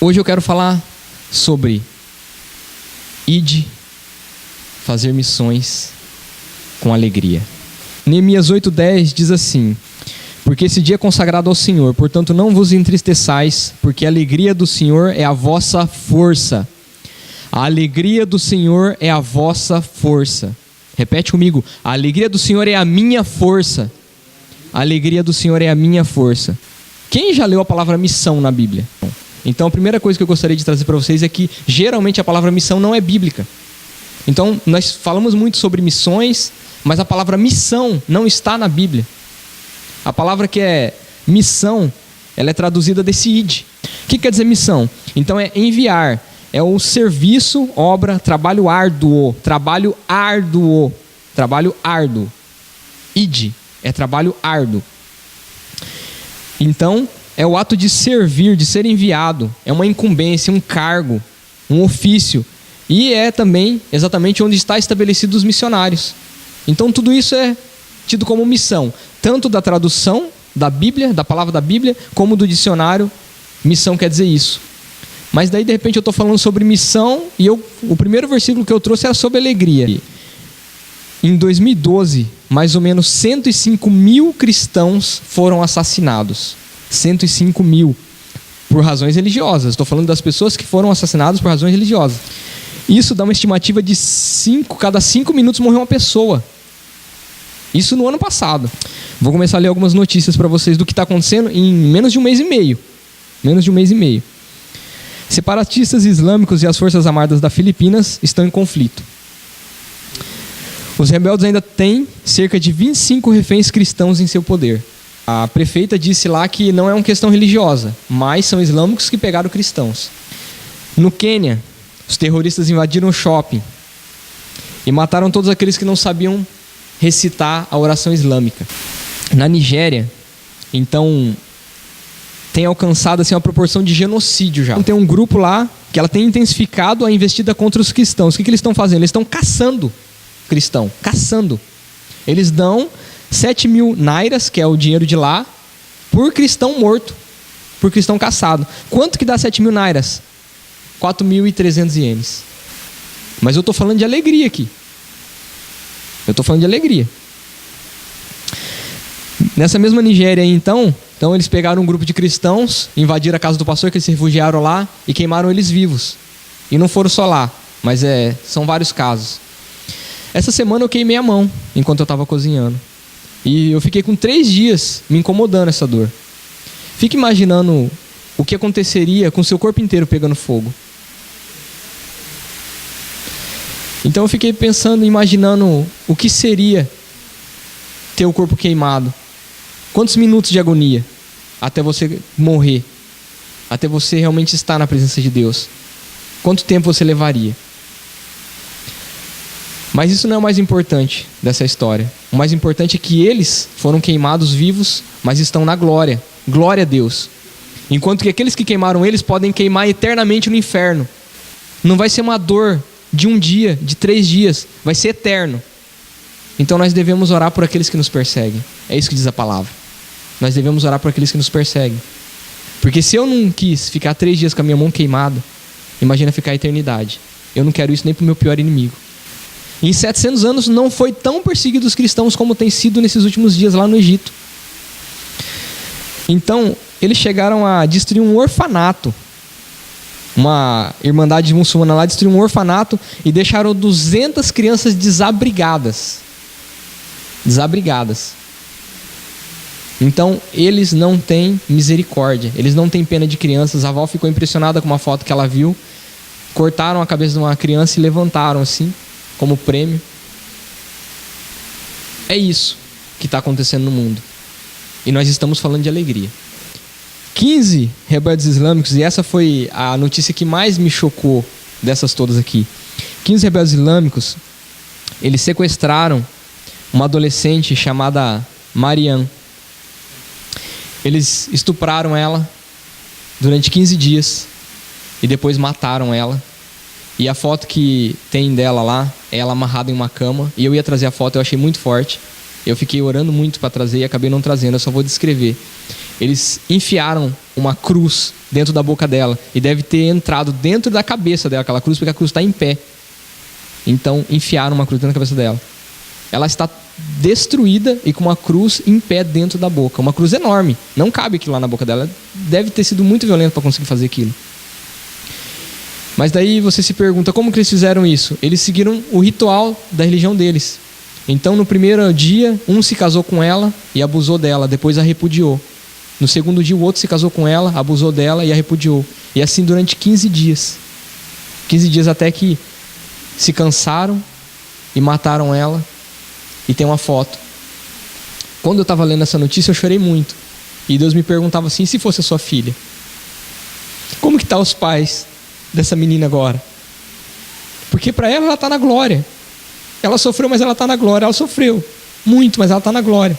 Hoje eu quero falar sobre ide fazer missões com alegria. Neemias 8:10 diz assim: porque esse dia é consagrado ao Senhor, portanto não vos entristeçais, porque a alegria do Senhor é a vossa força. A alegria do Senhor é a vossa força. Repete comigo: a alegria do Senhor é a minha força. A alegria do Senhor é a minha força. Quem já leu a palavra missão na Bíblia? Então a primeira coisa que eu gostaria de trazer para vocês é que geralmente a palavra missão não é bíblica. Então nós falamos muito sobre missões, mas a palavra missão não está na Bíblia. A palavra que é missão, ela é traduzida desse id. O que quer dizer missão? Então é enviar, é o serviço, obra, trabalho árduo, trabalho árduo, trabalho árduo. Id é trabalho árduo. Então é o ato de servir, de ser enviado, é uma incumbência, um cargo, um ofício. E é também exatamente onde está estabelecido os missionários. Então tudo isso é tido como missão, tanto da tradução da Bíblia, da palavra da Bíblia, como do dicionário. Missão quer dizer isso. Mas daí de repente eu estou falando sobre missão e o primeiro versículo que eu trouxe era sobre alegria. Em 2012, mais ou menos 105 mil cristãos foram assassinados. 105 mil por razões religiosas. Estou falando das pessoas que foram assassinadas por razões religiosas. Isso dá uma estimativa de cada 5 minutos morreu uma pessoa. Isso no ano passado. Vou começar a ler algumas notícias para vocês do que está acontecendo em menos de um mês e meio. Menos de um mês e meio. Separatistas islâmicos e as forças armadas da Filipinas estão em conflito. Os rebeldes ainda têm cerca de 25 reféns cristãos em seu poder. A prefeita disse lá que não é uma questão religiosa, mas são islâmicos que pegaram cristãos. No Quênia, os terroristas invadiram o shopping e mataram todos aqueles que não sabiam recitar a oração islâmica. Na Nigéria, então, tem alcançado assim, uma proporção de genocídio já. Tem um grupo lá que ela tem intensificado a investida contra os cristãos. O que eles estão fazendo? Eles estão caçando cristão, caçando. Eles dão 7 mil nairas, que é o dinheiro de lá, por cristão morto, por cristão caçado. Quanto que dá 7 mil nairas? 4.300 ienes. Mas eu estou falando de alegria aqui. Eu estou falando de alegria. Nessa mesma Nigéria aí, então eles pegaram um grupo de cristãos, invadiram a casa do pastor, que eles se refugiaram lá e queimaram eles vivos. E não foram só lá, mas são vários casos. Essa semana eu queimei a mão enquanto eu estava cozinhando. E eu fiquei com 3 dias me incomodando essa dor. Fique imaginando o que aconteceria com o seu corpo inteiro pegando fogo. Então eu fiquei pensando, imaginando o que seria ter o corpo queimado. Quantos minutos de agonia até você morrer? Até você realmente estar na presença de Deus? Quanto tempo você levaria? Mas isso não é o mais importante dessa história. O mais importante é que eles foram queimados vivos, mas estão na glória. Glória a Deus. Enquanto que aqueles que queimaram eles podem queimar eternamente no inferno. Não vai ser uma dor de um dia, de 3 dias. Vai ser eterno. Então nós devemos orar por aqueles que nos perseguem. É isso que diz a palavra. Nós devemos orar por aqueles que nos perseguem. Porque se eu não quis ficar 3 dias com a minha mão queimada, imagina ficar a eternidade. Eu não quero isso nem para o meu pior inimigo. Em 700 anos não foi tão perseguido os cristãos como tem sido nesses últimos dias lá no Egito. Então, eles chegaram a destruir um orfanato. Uma irmandade muçulmana lá destruiu um orfanato e deixaram 200 crianças desabrigadas. Desabrigadas. Então, eles não têm misericórdia. Eles não têm pena de crianças. A avó ficou impressionada com uma foto que ela viu. Cortaram a cabeça de uma criança e levantaram assim, como prêmio. É isso que está acontecendo no mundo. E nós estamos falando de alegria. 15 rebeldes islâmicos, e essa foi a notícia que mais me chocou dessas todas aqui. 15 rebeldes islâmicos, eles sequestraram uma adolescente chamada Mariam. Eles estupraram ela durante 15 dias e depois mataram ela. E a foto que tem dela lá é ela amarrada em uma cama. E eu ia trazer a foto, eu achei muito forte. Eu fiquei orando muito para trazer e acabei não trazendo, eu só vou descrever. Eles enfiaram uma cruz dentro da boca dela e deve ter entrado dentro da cabeça dela, aquela cruz, porque a cruz está em pé. Então, enfiaram uma cruz dentro da cabeça dela. Ela está destruída e com uma cruz em pé dentro da boca. Uma cruz enorme. Não cabe aquilo lá na boca dela. Deve ter sido muito violento para conseguir fazer aquilo. Mas daí você se pergunta, como que eles fizeram isso? Eles seguiram o ritual da religião deles. Então, no primeiro dia, um se casou com ela e abusou dela, depois a repudiou. No segundo dia, o outro se casou com ela, abusou dela e a repudiou. E assim durante 15 dias. 15 dias até que se cansaram e mataram ela. E tem uma foto. Quando eu estava lendo essa notícia, eu chorei muito. E Deus me perguntava assim, e se fosse a sua filha? Como que estão os pais dessa menina agora? Porque para ela está na glória. Ela sofreu, mas ela está na glória. Ela sofreu muito, mas ela está na glória.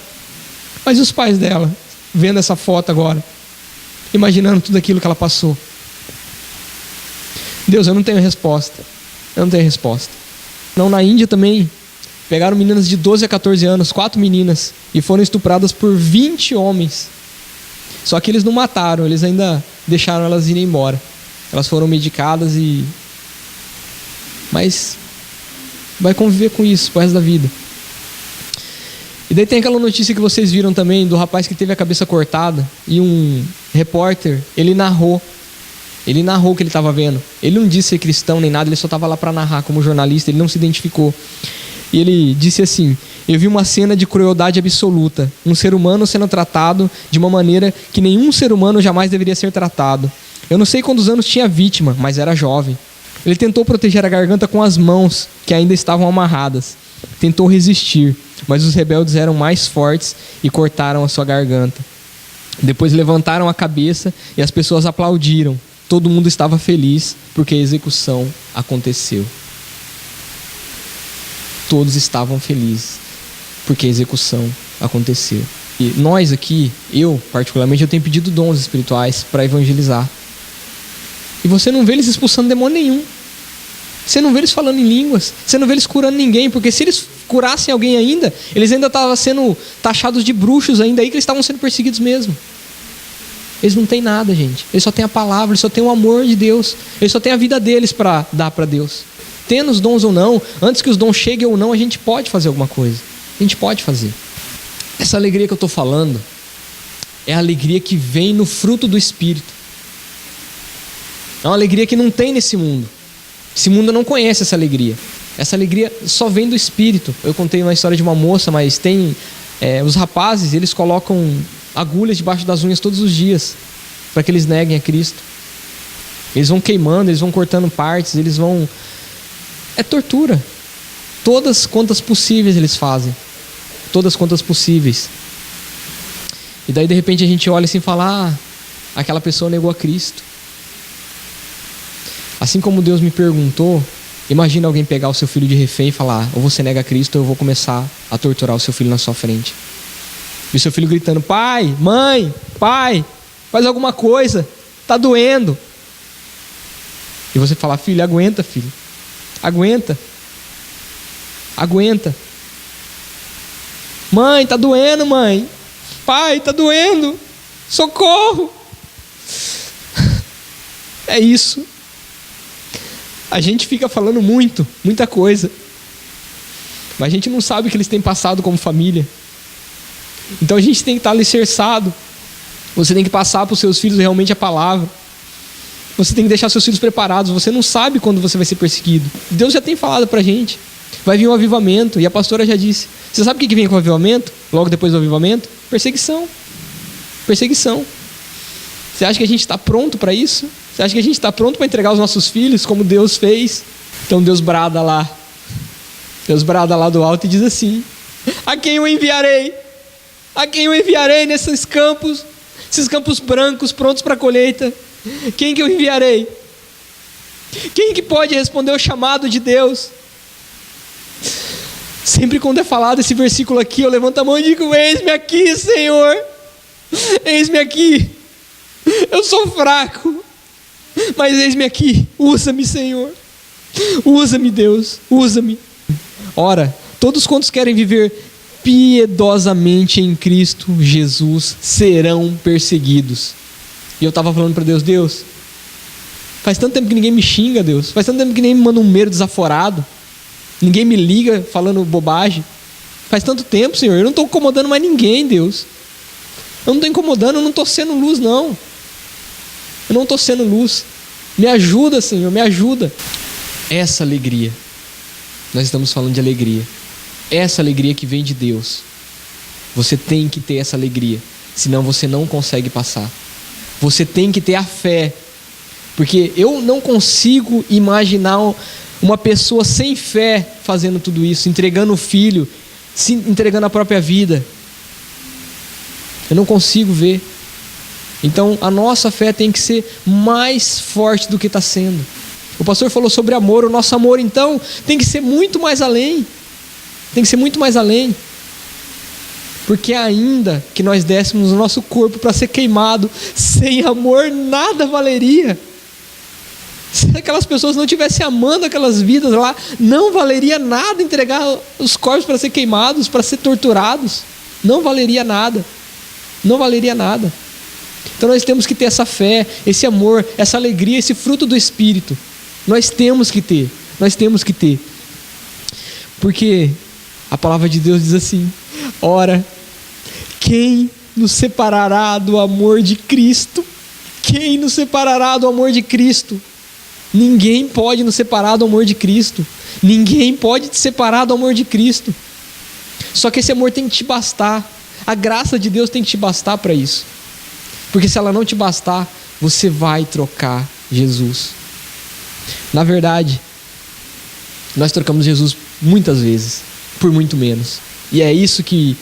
Mas e os pais dela, vendo essa foto agora, imaginando tudo aquilo que ela passou? Deus, eu não tenho resposta. Eu não tenho resposta. Não, na Índia também, pegaram meninas de 12 a 14 anos, 4 meninas, e foram estupradas por 20 homens. Só que eles não mataram, eles ainda deixaram elas irem embora. Elas foram medicadas mas vai conviver com isso pro resto da vida. E daí tem aquela notícia que vocês viram também do rapaz que teve a cabeça cortada e um repórter, ele narrou o que ele estava vendo. Ele não disse ser cristão nem nada, ele só estava lá para narrar como jornalista, ele não se identificou. E ele disse assim: eu vi uma cena de crueldade absoluta, um ser humano sendo tratado de uma maneira que nenhum ser humano jamais deveria ser tratado. Eu não sei quantos anos tinha a vítima, mas era jovem. Ele tentou proteger a garganta com as mãos, que ainda estavam amarradas. Tentou resistir, mas os rebeldes eram mais fortes e cortaram a sua garganta. Depois levantaram a cabeça e as pessoas aplaudiram. Todo mundo estava feliz porque a execução aconteceu. Todos estavam felizes porque a execução aconteceu. E nós aqui, eu particularmente, eu tenho pedido dons espirituais para evangelizar. E você não vê eles expulsando demônio nenhum. Você não vê eles falando em línguas. Você não vê eles curando ninguém. Porque se eles curassem alguém ainda, eles ainda estavam sendo taxados de bruxos ainda aí, que eles estavam sendo perseguidos mesmo. Eles não têm nada, gente. Eles só têm a palavra, eles só têm o amor de Deus. Eles só têm a vida deles para dar para Deus. Tendo os dons ou não, antes que os dons cheguem ou não, a gente pode fazer alguma coisa. A gente pode fazer. Essa alegria que eu estou falando é a alegria que vem no fruto do Espírito. É uma alegria que não tem nesse mundo. Esse mundo não conhece essa alegria. Essa alegria só vem do Espírito. Eu contei uma história de uma moça, mas tem... os rapazes, eles colocam agulhas debaixo das unhas todos os dias, para que eles neguem a Cristo. Eles vão queimando, eles vão cortando partes, eles vão... É tortura. Todas quantas possíveis eles fazem. Todas quantas possíveis. E daí de repente a gente olha assim e fala: aquela pessoa negou a Cristo. Assim como Deus me perguntou, imagina alguém pegar o seu filho de refém e falar: ou você nega a Cristo ou eu vou começar a torturar o seu filho na sua frente. E o seu filho gritando: pai, mãe, pai, faz alguma coisa, tá doendo. E você fala: filho, aguenta, filho. Aguenta. Aguenta. Mãe, tá doendo, mãe. Pai, tá doendo. Socorro. É isso. A gente fica falando muita coisa, mas a gente não sabe o que eles têm passado como família. Então a gente tem que estar alicerçado. Você tem que passar para os seus filhos realmente a palavra. Você tem que deixar seus filhos preparados. Você não sabe quando você vai ser perseguido. Deus já tem falado para a gente. Vai vir um avivamento. E a pastora já disse. Você sabe o que vem com o avivamento? Logo depois do avivamento? Perseguição. Perseguição. Você acha que a gente está pronto para isso? Você acha que a gente está pronto para entregar os nossos filhos como Deus fez? Então Deus brada lá. Deus brada lá do alto e diz assim: a quem eu enviarei? A quem eu enviarei nesses campos? Esses campos brancos prontos para a colheita? Quem que eu enviarei? Quem que pode responder ao chamado de Deus? Sempre quando é falado esse versículo aqui, eu levanto a mão e digo: eis-me aqui, Senhor. Eis-me aqui. Eu sou fraco, mas eis-me aqui. Usa-me, Senhor. Usa-me, Deus. Usa-me. Ora, todos quantos querem viver piedosamente em Cristo Jesus serão perseguidos. E eu estava falando para Deus, Deus, faz tanto tempo que ninguém me xinga, Deus. Faz tanto tempo que ninguém me manda um mero desaforado. Ninguém me liga falando bobagem. Faz tanto tempo, Senhor, eu não estou incomodando mais ninguém, Deus. Eu não estou incomodando, eu não estou sendo luz, não. Eu não estou sendo luz. Me ajuda, Senhor, me ajuda. Essa alegria, nós estamos falando de alegria. Essa alegria que vem de Deus. Você tem que ter essa alegria, senão você não consegue passar. Você tem que ter a fé, porque eu não consigo imaginar uma pessoa sem fé fazendo tudo isso, entregando o filho, se entregando a própria vida. Eu não consigo ver. Então a nossa fé tem que ser mais forte do que está sendo. O pastor falou sobre amor. O nosso amor então tem que ser muito mais além. Tem que ser muito mais além. Porque ainda que nós dessemos o nosso corpo para ser queimado, sem amor nada valeria. Se aquelas pessoas não estivessem amando aquelas vidas lá, não valeria nada entregar os corpos para ser queimados, para ser torturados. Não valeria nada. Não valeria nada. Então nós temos que ter essa fé, esse amor, essa alegria, esse fruto do Espírito. Nós temos que ter. Nós temos que ter. Porque a palavra de Deus diz assim: ora, quem nos separará do amor de Cristo? Quem nos separará do amor de Cristo? Ninguém pode nos separar do amor de Cristo. Ninguém pode te separar do amor de Cristo. Só que esse amor tem que te bastar. A graça de Deus tem que te bastar para isso. Porque se ela não te bastar, você vai trocar Jesus. Na verdade, nós trocamos Jesus muitas vezes, por muito menos. E é isso que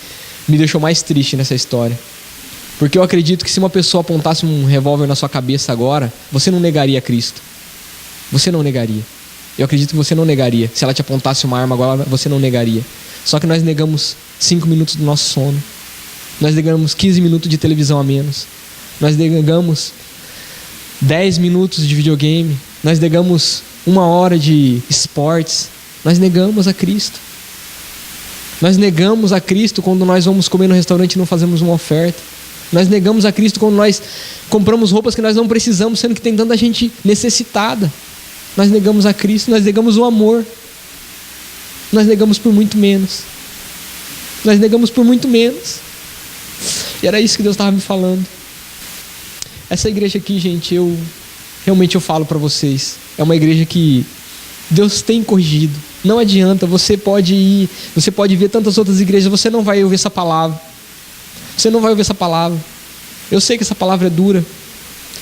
me deixou mais triste nessa história. Porque eu acredito que se uma pessoa apontasse um revólver na sua cabeça agora, você não negaria Cristo. Você não negaria. Eu acredito que você não negaria. Se ela te apontasse uma arma agora, você não negaria. Só que nós negamos 5 minutos do nosso sono. Nós negamos 15 minutos de televisão a menos. Nós negamos 10 minutos de videogame. Nós negamos 1 hora de esportes. Nós negamos a Cristo. Nós negamos a Cristo quando nós vamos comer no restaurante e não fazemos uma oferta. Nós negamos a Cristo quando nós compramos roupas que nós não precisamos, sendo que tem tanta gente necessitada. Nós negamos a Cristo, nós negamos o amor. Nós negamos por muito menos. Nós negamos por muito menos. E era isso que Deus estava me falando. Essa igreja aqui, gente, eu falo para vocês, é uma igreja que Deus tem corrigido. Não adianta, você pode ir, você pode ver tantas outras igrejas, você não vai ouvir essa palavra. Você não vai ouvir essa palavra. Eu sei que essa palavra é dura,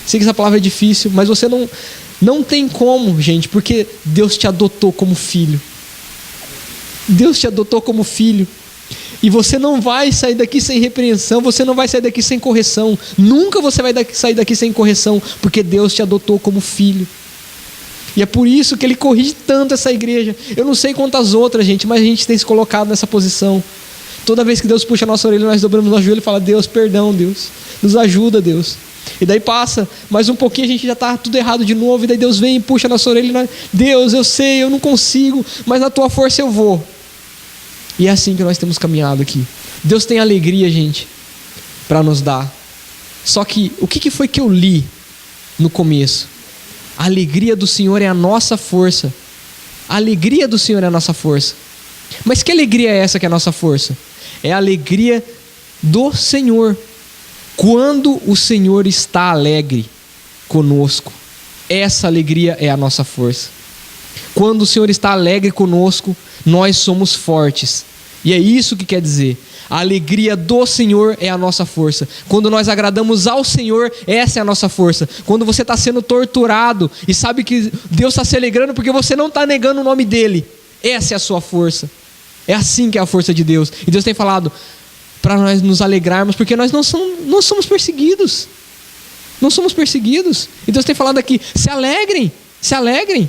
sei que essa palavra é difícil, mas você não tem como, gente, porque Deus te adotou como filho. Deus te adotou como filho. E você não vai sair daqui sem repreensão, você não vai sair daqui sem correção. Nunca você vai sair daqui sem correção, porque Deus te adotou como filho. E é por isso que Ele corrige tanto essa igreja. Eu não sei quantas outras, gente, mas a gente tem se colocado nessa posição. Toda vez que Deus puxa a nossa orelha, nós dobramos nosso joelho e fala: Deus, perdão, Deus, nos ajuda, Deus. E daí passa mais um pouquinho, a gente já está tudo errado de novo. E daí Deus vem e puxa a nossa orelha e nós: Deus, eu sei, eu não consigo, mas na tua força eu vou. E é assim que nós temos caminhado aqui. Deus tem alegria, gente, para nos dar. Só que o que foi que eu li no começo? A alegria do Senhor é a nossa força. A alegria do Senhor é a nossa força. Mas que alegria é essa que é a nossa força? É a alegria do Senhor. Quando o Senhor está alegre conosco, essa alegria é a nossa força. Quando o Senhor está alegre conosco, nós somos fortes. E é isso que quer dizer. A alegria do Senhor é a nossa força. Quando nós agradamos ao Senhor, essa é a nossa força. Quando você está sendo torturado e sabe que Deus está se alegrando porque você não está negando o nome dEle, essa é a sua força. É assim que é a força de Deus. E Deus tem falado para nós nos alegrarmos, porque nós não somos perseguidos. Não somos perseguidos. E Deus tem falado aqui: se alegrem, se alegrem,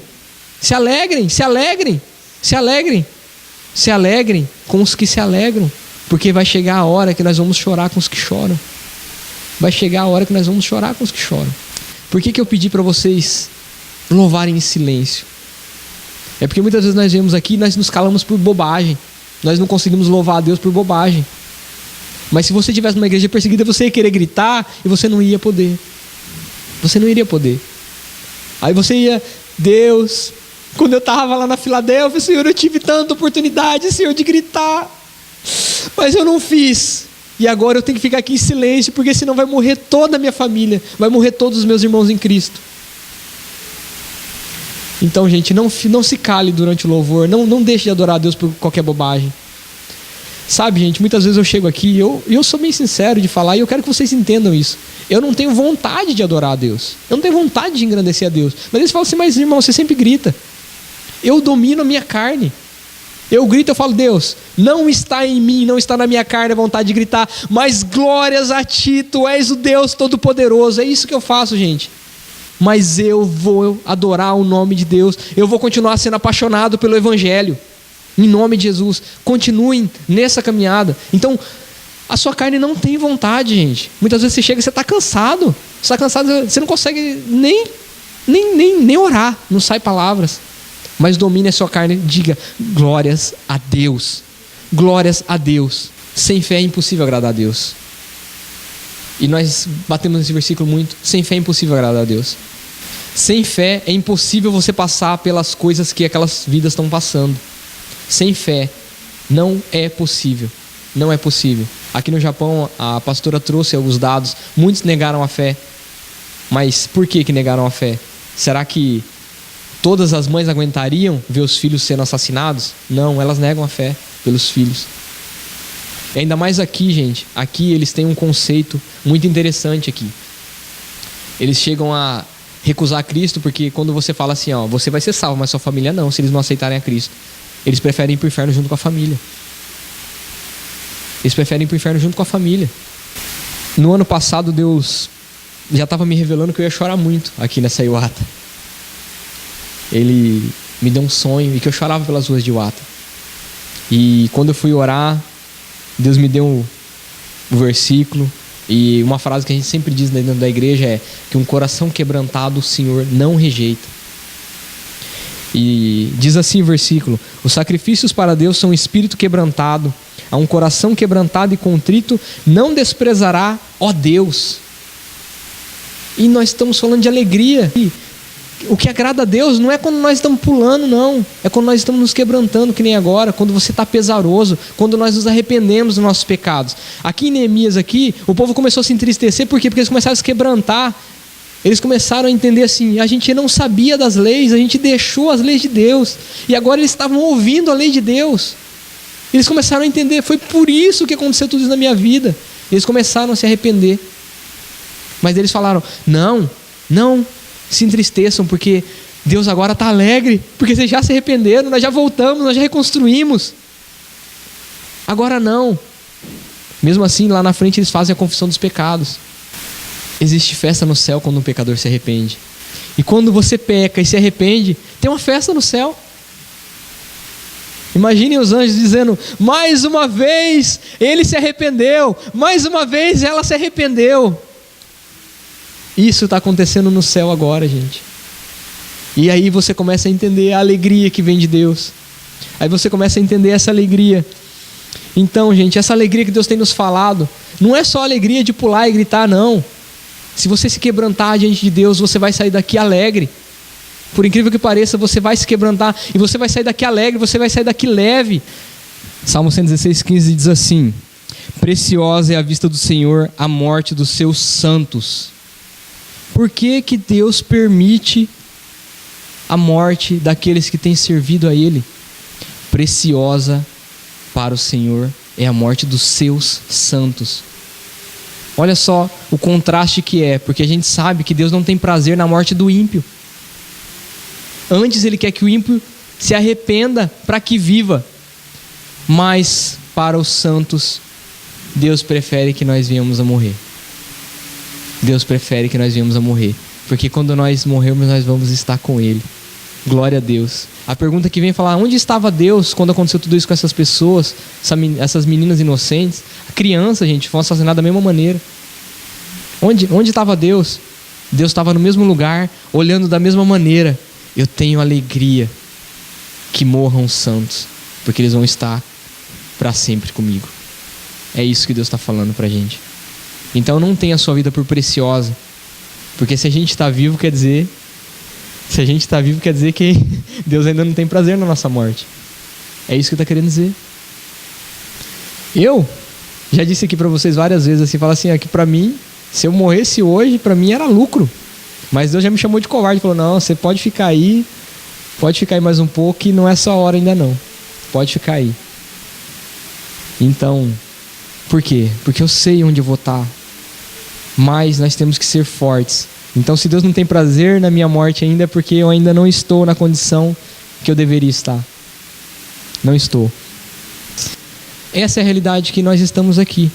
se alegrem, se alegrem, se alegrem. Se alegrem com os que se alegram, porque vai chegar a hora que nós vamos chorar com os que choram. Vai chegar a hora que nós vamos chorar com os que choram. Por que eu pedi para vocês louvarem em silêncio? É porque muitas vezes nós vemos aqui e nós nos calamos por bobagem. Nós não conseguimos louvar a Deus por bobagem. Mas se você estivesse numa igreja perseguida, você ia querer gritar e você não ia poder. Você não iria poder. Aí você ia, Deus, quando eu estava lá na Filadélfia, Senhor, eu tive tanta oportunidade, Senhor, de gritar, mas eu não fiz. E agora eu tenho que ficar aqui em silêncio, porque senão vai morrer toda a minha família, vai morrer todos os meus irmãos em Cristo. Então, gente, não se cale durante o louvor, não deixe de adorar a Deus por qualquer bobagem. Sabe, gente, muitas vezes eu chego aqui e eu sou bem sincero de falar, e eu quero que vocês entendam isso. Eu não tenho vontade de adorar a Deus, eu não tenho vontade de engrandecer a Deus. Mas eles falam assim, mas irmão, você sempre grita. Eu domino a minha carne. Eu grito, eu falo, Deus, não está em mim, não está na minha carne a vontade de gritar, mas glórias a ti, tu és o Deus Todo-Poderoso. É isso que eu faço, gente. Mas eu vou adorar o nome de Deus, eu vou continuar sendo apaixonado pelo Evangelho, em nome de Jesus. Continuem nessa caminhada. Então, a sua carne não tem vontade, gente. Muitas vezes você chega e você está cansado. Você está cansado, você não consegue nem orar, não sai palavras. Mas domine a sua carne, diga glórias a Deus. Glórias a Deus. Sem fé é impossível agradar a Deus. E nós batemos nesse versículo muito. Sem fé é impossível agradar a Deus. Sem fé é impossível você passar pelas coisas que aquelas vidas estão passando. Sem fé não é possível. Não é possível. Aqui no Japão, a pastora trouxe alguns dados. Muitos negaram a fé. Mas por que negaram a fé? Será que todas as mães aguentariam ver os filhos sendo assassinados? Não, elas negam a fé pelos filhos. E ainda mais aqui, gente. Aqui eles têm um conceito muito interessante aqui. Eles chegam a recusar Cristo, porque quando você fala assim, ó, você vai ser salvo, mas sua família não, se eles não aceitarem a Cristo. Eles preferem ir para o inferno junto com a família. Eles preferem ir para o inferno junto com a família. No ano passado, Deus já estava me revelando que eu ia chorar muito aqui nessa Iwata. Ele me deu um sonho e que eu chorava pelas ruas de Iwata. E quando eu fui orar, Deus me deu o versículo. E uma frase que a gente sempre diz dentro da igreja é que um coração quebrantado o Senhor não rejeita. E diz assim o versículo: os sacrifícios para Deus são um espírito quebrantado, a um coração quebrantado e contrito não desprezará, ó Deus. E nós estamos falando de alegria. E o que agrada a Deus não é quando nós estamos pulando, não. É quando nós estamos nos quebrantando, que nem agora. Quando você está pesaroso. Quando nós nos arrependemos dos nossos pecados. Aqui em Neemias, o povo começou a se entristecer. Por quê? Porque eles começaram a se quebrantar. Eles começaram a entender assim, a gente não sabia das leis, a gente deixou as leis de Deus. E agora eles estavam ouvindo a lei de Deus. Eles começaram a entender, foi por isso que aconteceu tudo isso na minha vida. Eles começaram a se arrepender. Mas eles falaram, não se entristeçam, porque Deus agora está alegre, porque vocês já se arrependeram, nós já voltamos, nós já reconstruímos. Agora não. Mesmo assim, lá na frente eles fazem a confissão dos pecados. Existe festa no céu quando um pecador se arrepende. E quando você peca e se arrepende, tem uma festa no céu. Imaginem os anjos dizendo, mais uma vez ele se arrependeu, mais uma vez ela se arrependeu. Isso está acontecendo no céu agora, gente. E aí você começa a entender a alegria que vem de Deus. Aí você começa a entender essa alegria. Então, gente, essa alegria que Deus tem nos falado, não é só a alegria de pular e gritar, não. Se você se quebrantar diante de Deus, você vai sair daqui alegre. Por incrível que pareça, você vai se quebrantar e você vai sair daqui alegre, você vai sair daqui leve. Salmo 116:15 diz assim: preciosa é a vista do Senhor a morte dos seus santos. Por que que Deus permite a morte daqueles que têm servido a Ele? Preciosa para o Senhor é a morte dos seus santos. Olha só o contraste que é, porque a gente sabe que Deus não tem prazer na morte do ímpio. Antes Ele quer que o ímpio se arrependa para que viva. Mas para os santos, Deus prefere que nós venhamos a morrer. Deus prefere que nós venhamos a morrer. Porque quando nós morrermos, nós vamos estar com Ele. Glória a Deus. A pergunta que vem falar, onde estava Deus quando aconteceu tudo isso com essas pessoas, essas meninas inocentes? A criança, gente, foi assassinada da mesma maneira. Onde estava Deus? Deus estava no mesmo lugar, olhando da mesma maneira. Eu tenho alegria que morram os santos, porque eles vão estar para sempre comigo. É isso que Deus está falando para a gente. Então não tenha a sua vida por preciosa, porque se a gente está vivo, quer dizer que Deus ainda não tem prazer na nossa morte. É isso que está querendo dizer. Eu já disse aqui para vocês várias vezes, assim, fala assim, que para mim, se eu morresse hoje, para mim era lucro. Mas Deus já me chamou de covarde, falou, não, você pode ficar aí mais um pouco, que não é sua hora ainda não. Pode ficar aí. Então, por quê? Porque eu sei onde eu vou estar. Mas nós temos que ser fortes. Então, se Deus não tem prazer na minha morte ainda, é porque eu ainda não estou na condição que eu deveria estar. Não estou. Essa é a realidade que nós estamos aqui.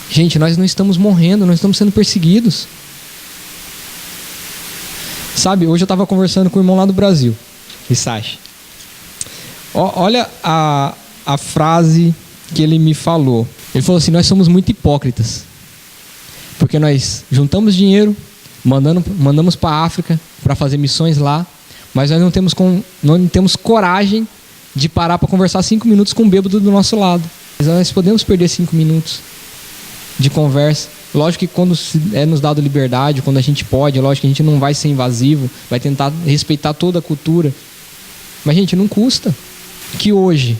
Gente, nós não estamos morrendo, nós estamos sendo perseguidos. Sabe, hoje eu estava conversando com o irmão lá do Brasil, Isashi. Olha a frase que ele me falou. Ele falou assim, nós somos muito hipócritas. Porque nós juntamos dinheiro, mandamos para a África para fazer missões lá, mas nós não temos coragem de parar para conversar 5 minutos com um bêbado do nosso lado. Mas nós podemos perder 5 minutos de conversa. Lógico que quando é nos dado liberdade, quando a gente pode, lógico que a gente não vai ser invasivo, vai tentar respeitar toda a cultura. Mas, gente, não custa. Que hoje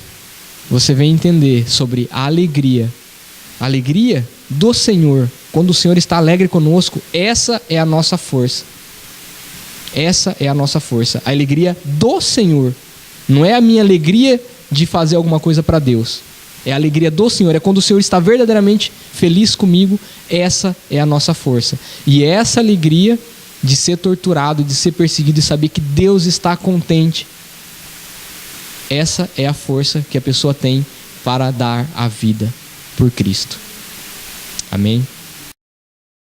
você venha entender sobre a alegria do Senhor. Quando o Senhor está alegre conosco, essa é a nossa força. Essa é a nossa força. A alegria do Senhor. Não é a minha alegria de fazer alguma coisa para Deus. É a alegria do Senhor. É quando o Senhor está verdadeiramente feliz comigo. Essa é a nossa força. E é essa alegria de ser torturado, de ser perseguido e saber que Deus está contente. Essa é a força que a pessoa tem para dar a vida por Cristo. Amém?